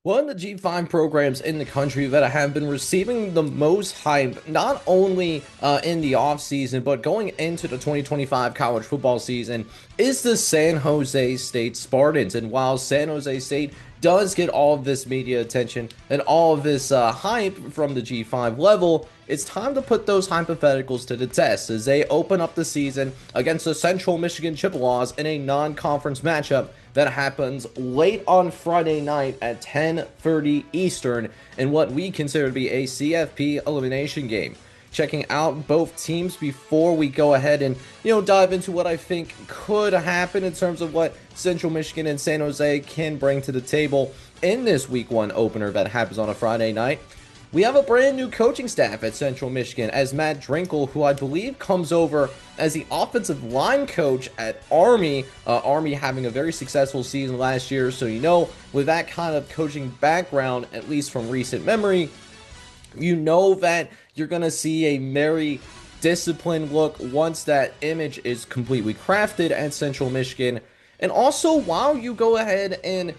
One of the G5 programs in the country that have been receiving the most hype, not only in the offseason, but going into the 2025 college football season, is the San Jose State Spartans. And while San Jose State does get all of this media attention and all of this hype from the G5 level, it's time to put those hypotheticals to the test as they open up the season against the Central Michigan Chippewas in a non-conference matchup that happens late on Friday night at 10:30 Eastern in what we consider to be a CFP elimination game. Checking out both teams before we go ahead and dive into what I think could happen in terms of what Central Michigan and San Jose can bring to the table in this week 1 opener that happens on a Friday night. We have a brand new coaching staff at Central Michigan as Matt Drinkle, who I believe comes over as the offensive line coach at Army. Army having a very successful season last year, so with that kind of coaching background, at least from recent memory, that you're going to see a very disciplined look once that image is completely crafted at Central Michigan. And also, while you go ahead and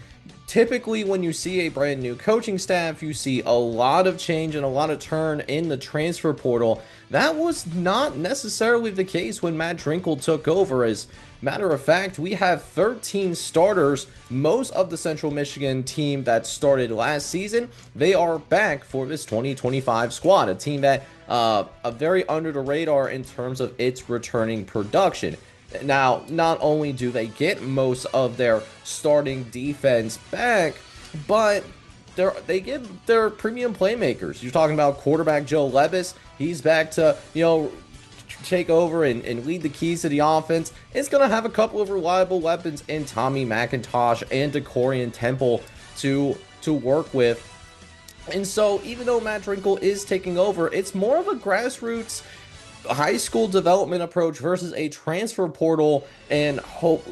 typically when you see a brand new coaching staff, you see a lot of change and a lot of turn in the transfer portal. That was not necessarily the case when Matt Drinkle took over. As a matter of fact, we have 13 starters. Most of the Central Michigan team that started last season, they are back for this 2025 squad, a team that a very under the radar in terms of its returning production. Now, not only do they get most of their starting defense back, but they get their premium playmakers. You're talking about quarterback Joe Levis. He's back to, take over and lead the keys to the offense. It's going to have a couple of reliable weapons in Tommy McIntosh and DeCorian Temple to work with. And so, even though Matt Drinkle is taking over, it's more of a grassroots high school development approach versus a transfer portal, and hope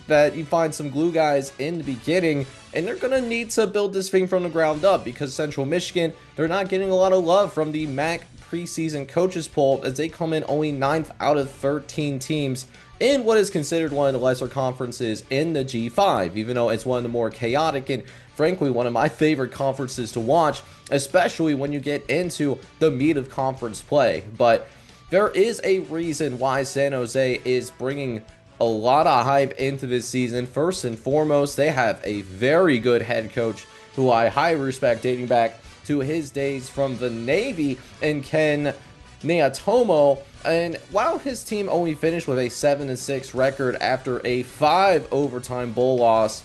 that you find some glue guys in the beginning. And they're going to need to build this thing from the ground up because Central Michigan, they're not getting a lot of love from the MAC preseason coaches poll as they come in only 9th out of 13 teams in what is considered one of the lesser conferences in the G5, even though it's one of the more chaotic and frankly one of my favorite conferences to watch, especially when you get into the meat of conference play. But there is a reason why San Jose is bringing a lot of hype into this season. First and foremost, they have a very good head coach who I highly respect, dating back to his days from the Navy, and Ken Neatomo. And while his team only finished with a 7-6 record after a 5 overtime bowl loss,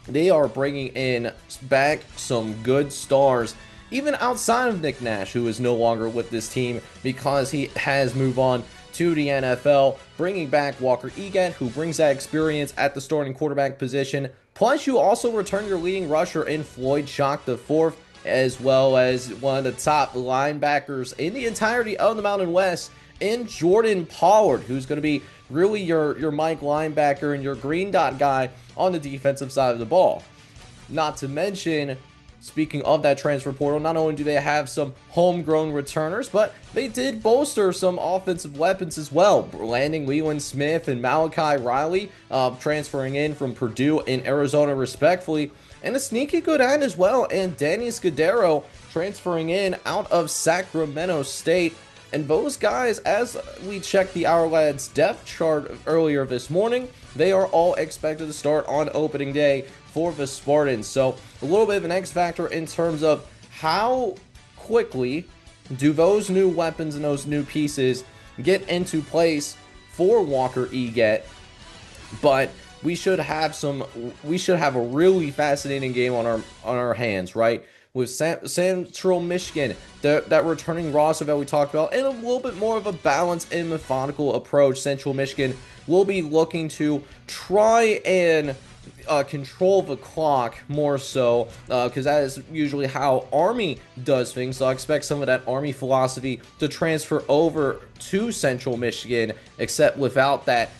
they are bringing in back some good stars, even outside of Nick Nash, who is no longer with this team because he has moved on to the NFL, bringing back Walker Egat, who brings that experience at the starting quarterback position. Plus, you also return your leading rusher in Floyd Shock IV, as well as one of the top linebackers in the entirety of the Mountain West in Jordan Pollard, who's going to be really your Mike linebacker and your green dot guy on the defensive side of the ball. Not to mention, speaking of that transfer portal, not only do they have some homegrown returners, but they did bolster some offensive weapons as well. Landing Leland Smith and Malachi Riley transferring in from Purdue and Arizona respectfully. And a sneaky good end as well. And Danny Scudero transferring in out of Sacramento State. And those guys, as we checked the Our Lads depth chart earlier this morning, they are all expected to start on opening day for the Spartans. So a little bit of an X factor in terms of how quickly do those new weapons and those new pieces get into place for Walker Egat. But we should have a really fascinating game on our hands, right? With Central Michigan, that returning roster that we talked about, and a little bit more of a balanced and methodical approach. Central Michigan will be looking to try and control the clock more so, because that is usually how Army does things. So I expect some of that Army philosophy to transfer over to Central Michigan, except without that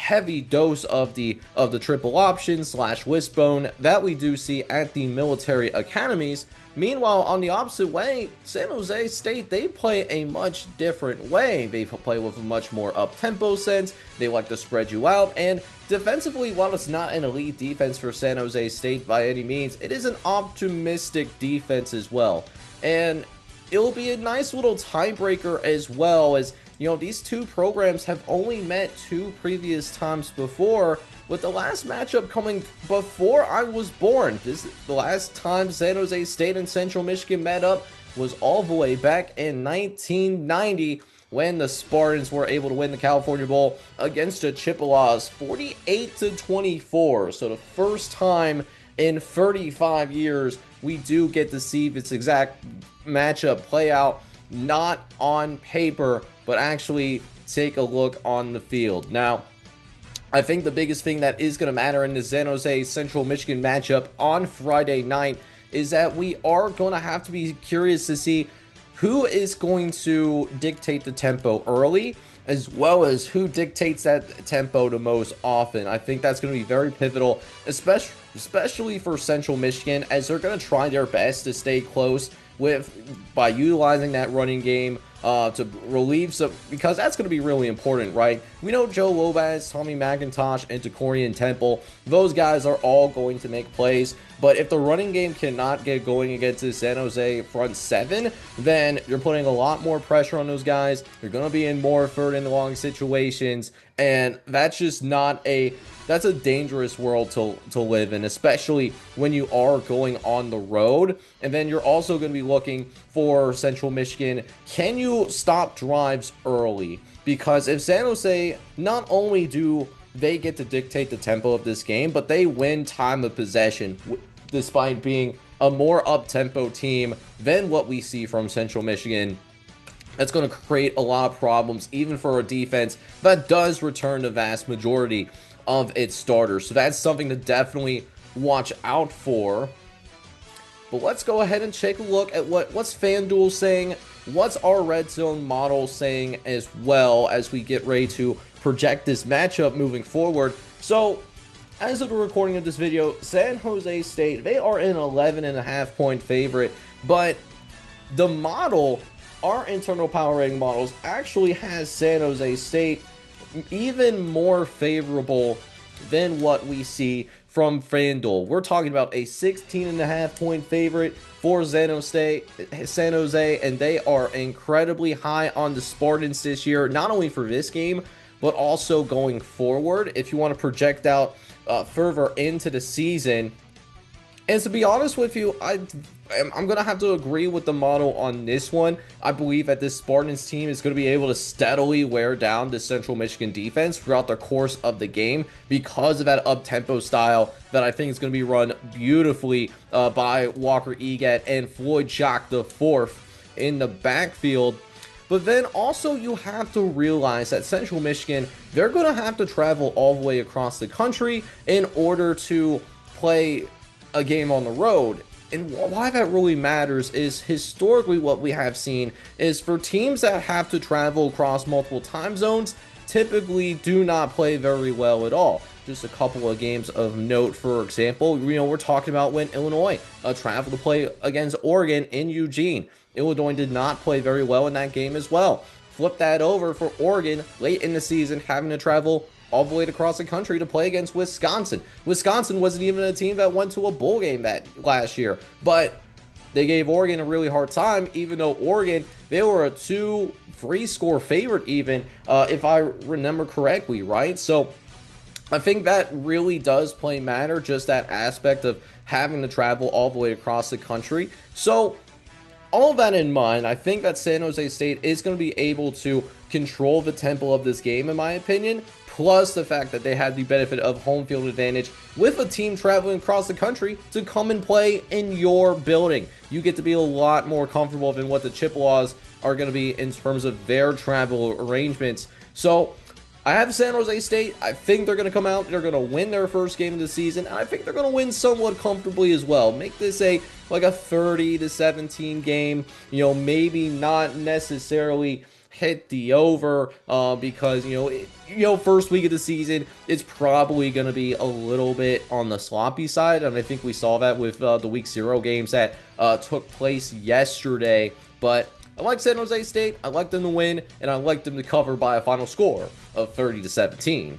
heavy dose of the triple option slash wishbone that we do see at the military academies. Meanwhile, on the opposite way, San Jose State, they play a much different way. They play with a much more up-tempo sense. They like to spread you out. And defensively, while it's not an elite defense for San Jose State by any means, it is an optimistic defense as well. And it'll be a nice little tiebreaker as well, as these two programs have only met two previous times before, with the last matchup coming before I was born. The last time San Jose State and Central Michigan met up was all the way back in 1990, when the Spartans were able to win the California Bowl against the Chippewas 48-24. So the first time in 35 years we do get to see this exact matchup play out, not on paper, but actually take a look on the field. Now, I think the biggest thing that is going to matter in the San Jose Central Michigan matchup on Friday night is that we are going to have to be curious to see who is going to dictate the tempo early, as well as who dictates that tempo the most often. I think that's going to be very pivotal, especially for Central Michigan, as they're going to try their best to stay close by utilizing that running game to relieve some, because that's going to be really important, right? We know Joe Lobaz, Tommy McIntosh, and Decorian Temple, those guys are all going to make plays, but if the running game cannot get going against the San Jose front seven, then you're putting a lot more pressure on those guys. You're going to be in more third and long situations, and that's just not that's a dangerous world to live in, especially when you are going on the road. And then you're also going to be looking for Central Michigan. Can you stop drives early? Because if San Jose, not only do they get to dictate the tempo of this game, but they win time of possession, despite being a more up-tempo team than what we see from Central Michigan. That's going to create a lot of problems, even for a defense that does return the vast majority of its starters. So that's something to definitely watch out for. But let's go ahead and take a look at what's FanDuel saying, what's our Redzone model saying, as well as we get ready to project this matchup moving forward. So, as of the recording of this video, San Jose State, they are an 11.5 point favorite, but the model, our internal power rating models, actually has San Jose State even more favorable than what we see from FanDuel. We're talking about a 16.5 point favorite for San Jose, and they are incredibly high on the Spartans this year, not only for this game, but also going forward, if you want to project out further into the season. And to be honest with you, I'm going to have to agree with the model on this one. I believe that this Spartans team is going to be able to steadily wear down the Central Michigan defense throughout the course of the game because of that up-tempo style that I think is going to be run beautifully by Walker Egat and Floyd Jock IV in the backfield. But then also you have to realize that Central Michigan, they're going to have to travel all the way across the country in order to play a game on the road. And why that really matters is historically what we have seen is for teams that have to travel across multiple time zones typically do not play very well at all. Just a couple of games of note, for example, we're talking about when Illinois traveled to play against Oregon in Eugene. Illinois did not play very well in that game as well. Flip that over for Oregon late in the season, having to travel all the way across the country to play against Wisconsin. Wisconsin wasn't even a team that went to a bowl game that last year, but they gave Oregon a really hard time, even though Oregon, they were a 2-3 score favorite even, if I remember correctly, right? So I think that really does play matter, just that aspect of having to travel all the way across the country. So all that in mind, I think that San Jose State is going to be able to control the tempo of this game, in my opinion, plus the fact that they had the benefit of home field advantage with a team traveling across the country to come and play in your building. You get to be a lot more comfortable than what the Chippewas are going to be in terms of their travel arrangements. So I have San Jose State. I think they're going to come out, they're going to win their first game of the season, and I think they're going to win somewhat comfortably as well. Make this like a 30-17 game, maybe not necessarily hit the over because first week of the season it's probably going to be a little bit on the sloppy side, and I think we saw that with the week 0 games that took place yesterday. But I like San Jose State. I like them to win, and I like them to cover by a final score of 30-17.